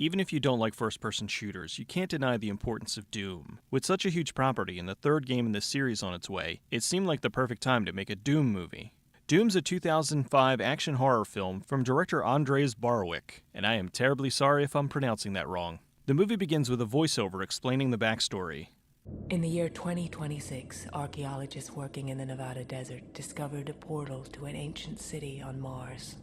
Even if you don't like first-person shooters, you can't deny the importance of Doom. With such a huge property and the third game in this series on its way, it seemed like the perfect time to make a Doom movie. Doom's a 2005 action horror film from director Andrzej Barwick, and I am terribly sorry if I'm pronouncing that wrong. The movie begins with a voiceover explaining the backstory. In the year 2026, archaeologists working in the Nevada desert discovered a portal to an ancient city on Mars.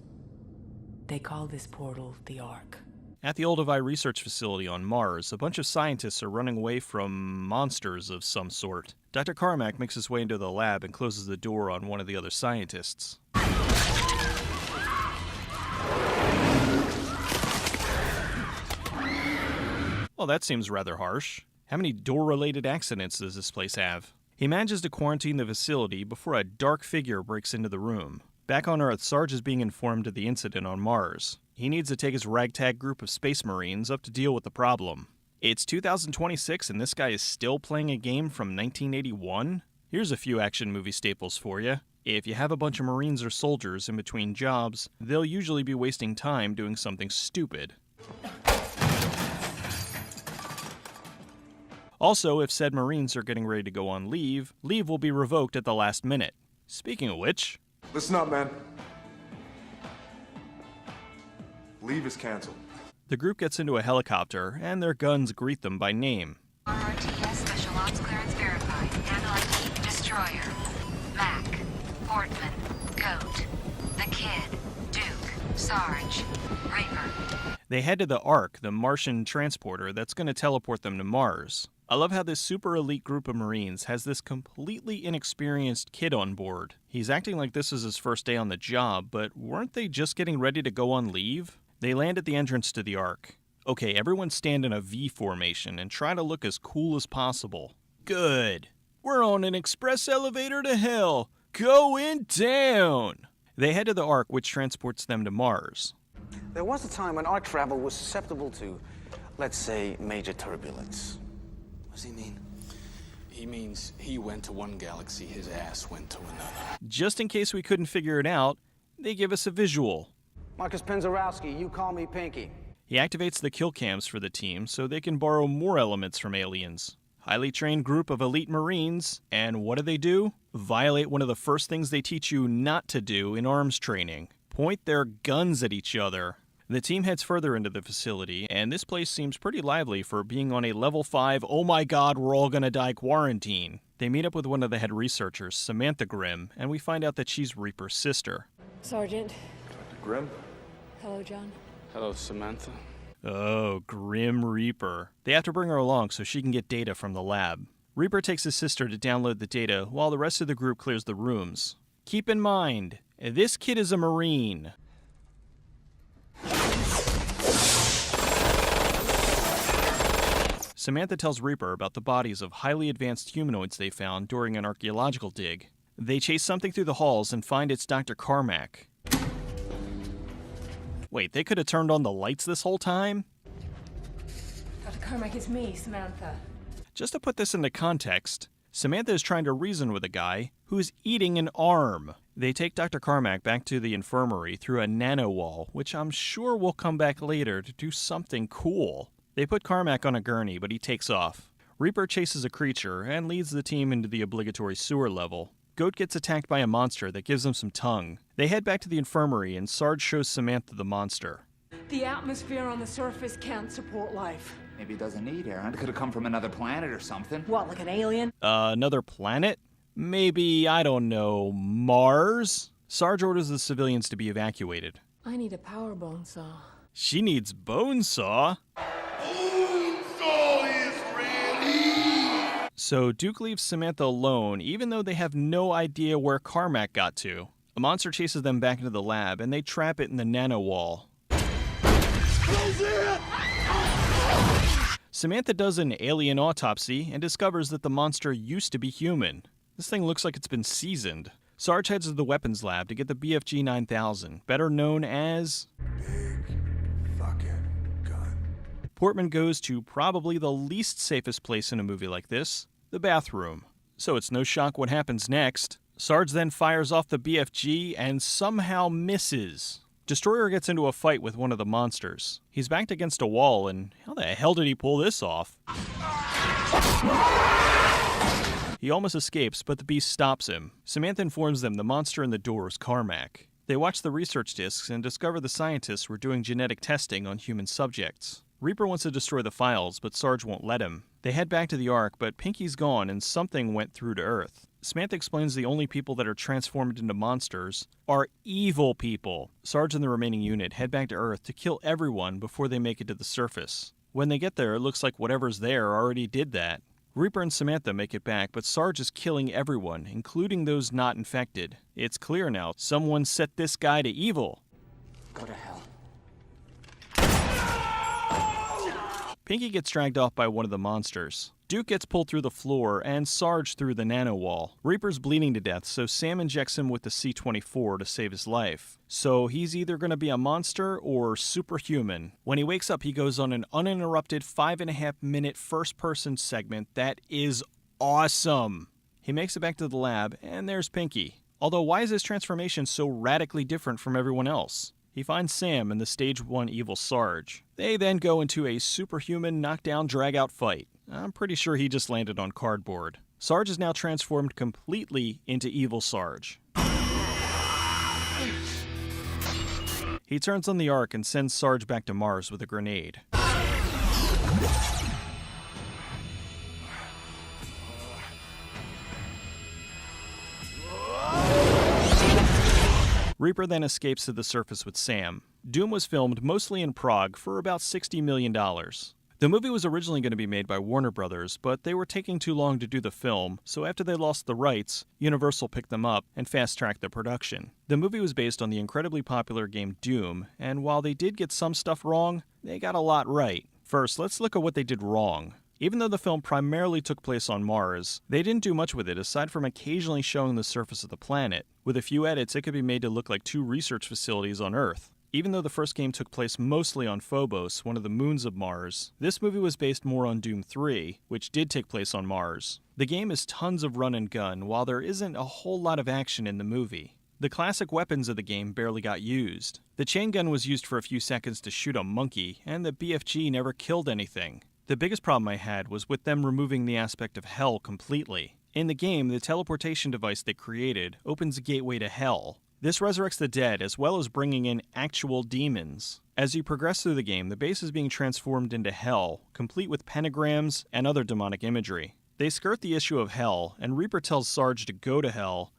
They call this portal the Ark. At the Olduvai Research Facility on Mars, a bunch of scientists are running away from monsters of some sort. Dr. Carmack makes his way into the lab and closes the door on one of the other scientists. Well, that seems rather harsh. How many door-related accidents does this place have? He manages to quarantine the facility before a dark figure breaks into the room. Back on Earth, Sarge is being informed of the incident on Mars. He needs to take his ragtag group of space marines up to deal with the problem. It's 2026 and this guy is still playing a game from 1981? Here's a few action movie staples for you. If you have a bunch of marines or soldiers in between jobs, they'll usually be wasting time doing something stupid. Also, if said marines are getting ready to go on leave, leave will be revoked at the last minute. Speaking of which... Listen up, man. Leave is canceled. The group gets into a helicopter, and their guns greet them by name. RRTS Special Ops clearance verified. Handle ID, Destroyer. Mac. Portman. Goat. The Kid. Duke. Sarge. Reaper. They head to the Ark, the Martian transporter that's going to teleport them to Mars. I love how this super elite group of Marines has this completely inexperienced kid on board. He's acting like this is his first day on the job, but weren't they just getting ready to go on leave? They land at the entrance to the Ark. Okay, everyone stand in a V formation and try to look as cool as possible. Good. We're on an express elevator to hell. Going down. They head to the Ark, which transports them to Mars. There was a time when Ark travel was susceptible to, let's say, major turbulence. What does he mean? He means he went to one galaxy, his ass went to another. Just in case we couldn't figure it out, they give us a visual. Marcus Penzorowski, you call me Pinky. He activates the kill cams for the team so they can borrow more elements from aliens. Highly trained group of elite Marines, and what do? Violate one of the first things they teach you not to do in arms training. Point their guns at each other. The team heads further into the facility, and this place seems pretty lively for being on a level 5, oh my god, we're all gonna die quarantine. They meet up with one of the head researchers, Samantha Grimm, and we find out that she's Reaper's sister. Sergeant. Dr. Grimm? Hello, John. Hello, Samantha. Oh, Grim Reaper. They have to bring her along so she can get data from the lab. Reaper takes his sister to download the data while the rest of the group clears the rooms. Keep in mind, this kid is a Marine. Samantha tells Reaper about the bodies of highly advanced humanoids they found during an archaeological dig. They chase something through the halls and find it's Dr. Carmack. Wait, they could have turned on the lights this whole time? Dr. Carmack, it's me, Samantha. Just to put this into context, Samantha is trying to reason with a guy who's eating an arm. They take Dr. Carmack back to the infirmary through a nanowall, which I'm sure will come back later to do something cool. They put Carmack on a gurney, but he takes off. Reaper chases a creature and leads the team into the obligatory sewer level. Goat gets attacked by a monster that gives him some tongue. They head back to the infirmary and Sarge shows Samantha the monster. The atmosphere on the surface can't support life. Maybe it doesn't need air. It could have come from another planet or something. What, like an alien? Another planet? Maybe, I don't know, Mars? Sarge orders the civilians to be evacuated. I need a power bone saw. She needs bone saw? So Duke leaves Samantha alone, even though they have no idea where Carmack got to. A monster chases them back into the lab, and they trap it in the nanowall. Samantha does an alien autopsy and discovers that the monster used to be human. This thing looks like it's been seasoned. Sarge heads to the weapons lab to get the BFG 9000, better known as... Big fucking gun. Portman goes to probably the least safest place in a movie like this, the bathroom. So it's no shock what happens next. Sarge then fires off the BFG and somehow misses. Destroyer gets into a fight with one of the monsters. He's backed against a wall, and how the hell did he pull this off? He almost escapes, but the beast stops him. Samantha informs them the monster in the door is Carmack. They watch the research discs and discover the scientists were doing genetic testing on human subjects. Reaper wants to destroy the files, but Sarge won't let him. They head back to the Ark, but Pinky's gone and something went through to Earth. Samantha explains the only people that are transformed into monsters are evil people. Sarge and the remaining unit head back to Earth to kill everyone before they make it to the surface. When they get there, it looks like whatever's there already did that. Reaper and Samantha make it back, but Sarge is killing everyone, including those not infected. It's clear now, someone set this guy to evil. Go to hell. Pinky gets dragged off by one of the monsters. Duke gets pulled through the floor, and Sarge through the nano wall. Reaper's bleeding to death, so Sam injects him with the C-24 to save his life. So he's either going to be a monster or superhuman. When he wakes up, he goes on an uninterrupted 5.5-minute first-person segment that is awesome. He makes it back to the lab, and there's Pinky. Although, why is his transformation so radically different from everyone else? He finds Sam and the Stage 1 evil Sarge. They then go into a superhuman knockdown drag-out fight. I'm pretty sure he just landed on cardboard. Sarge is now transformed completely into evil Sarge. He turns on the Ark and sends Sarge back to Mars with a grenade. Reaper then escapes to the surface with Sam. Doom was filmed mostly in Prague for about $60 million. The movie was originally going to be made by Warner Brothers, but they were taking too long to do the film, so after they lost the rights, Universal picked them up and fast-tracked the production. The movie was based on the incredibly popular game Doom, and while they did get some stuff wrong, they got a lot right. First, let's look at what they did wrong. Even though the film primarily took place on Mars, they didn't do much with it aside from occasionally showing the surface of the planet. With a few edits, it could be made to look like 2 research facilities on Earth. Even though the first game took place mostly on Phobos, one of the moons of Mars, this movie was based more on Doom 3, which did take place on Mars. The game is tons of run and gun, while there isn't a whole lot of action in the movie. The classic weapons of the game barely got used. The chain gun was used for a few seconds to shoot a monkey, and the BFG never killed anything. The biggest problem I had was with them removing the aspect of hell completely. In the game, the teleportation device they created opens a gateway to hell. This resurrects the dead as well as bringing in actual demons. As you progress through the game, the base is being transformed into hell, complete with pentagrams and other demonic imagery. They skirt the issue of hell, and Reaper tells Sarge to go to hell.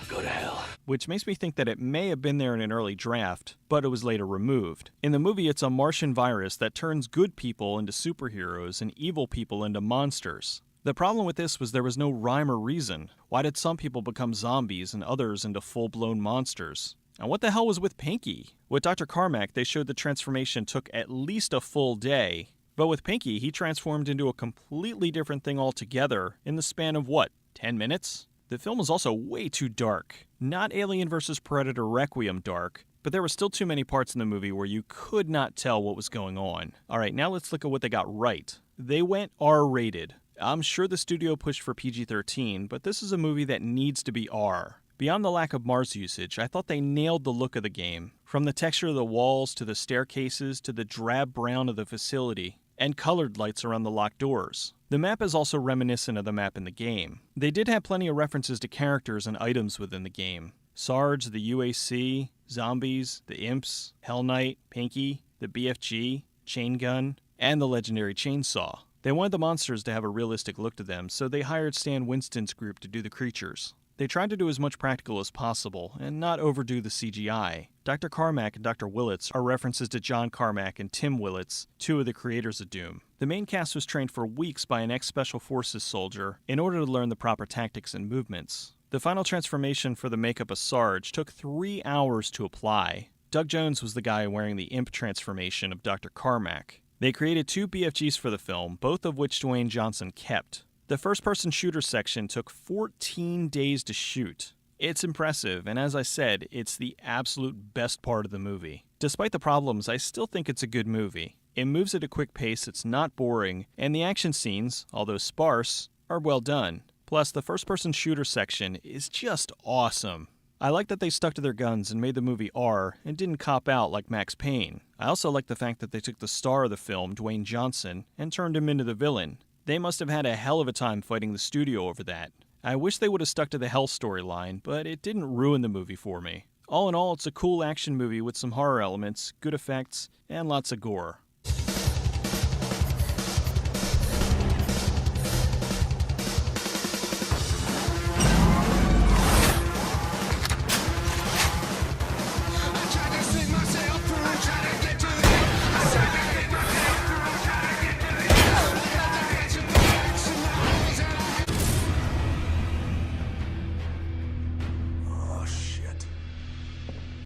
Go to hell. Which makes me think that it may have been there in an early draft, but it was later removed. In the movie, it's a Martian virus that turns good people into superheroes and evil people into monsters. The problem with this was there was no rhyme or reason. Why did some people become zombies and others into full-blown monsters? And what the hell was with Pinky? With Dr. Carmack, they showed the transformation took at least a full day. But with Pinky, he transformed into a completely different thing altogether in the span of, 10 minutes? The film was also way too dark. Not Alien vs. Predator Requiem dark, but there were still too many parts in the movie where you could not tell what was going on. Alright, now let's look at what they got right. They went R-rated. I'm sure the studio pushed for PG-13, but this is a movie that needs to be R. Beyond the lack of Mars usage, I thought they nailed the look of the game. From the texture of the walls, to the staircases, to the drab brown of the facility, and colored lights around the locked doors. The map is also reminiscent of the map in the game. They did have plenty of references to characters and items within the game. Sarge, the UAC, zombies, the imps, Hell Knight, Pinky, the BFG, chain gun, and the legendary chainsaw. They wanted the monsters to have a realistic look to them, so they hired Stan Winston's group to do the creatures. They tried to do as much practical as possible, and not overdo the CGI. Dr. Carmack and Dr. Willits are references to John Carmack and Tim Willits, 2 of the creators of Doom. The main cast was trained for weeks by an ex-Special Forces soldier in order to learn the proper tactics and movements. The final transformation for the makeup of Sarge took 3 hours to apply. Doug Jones was the guy wearing the imp transformation of Dr. Carmack. They created 2 BFGs for the film, both of which Dwayne Johnson kept. The first-person shooter section took 14 days to shoot. It's impressive, and as I said, it's the absolute best part of the movie. Despite the problems, I still think it's a good movie. It moves at a quick pace, it's not boring, and the action scenes, although sparse, are well done. Plus, the first-person shooter section is just awesome. I like that they stuck to their guns and made the movie R and didn't cop out like Max Payne. I also like the fact that they took the star of the film, Dwayne Johnson, and turned him into the villain. They must have had a hell of a time fighting the studio over that. I wish they would have stuck to the Hell storyline, but it didn't ruin the movie for me. All in all, it's a cool action movie with some horror elements, good effects, and lots of gore.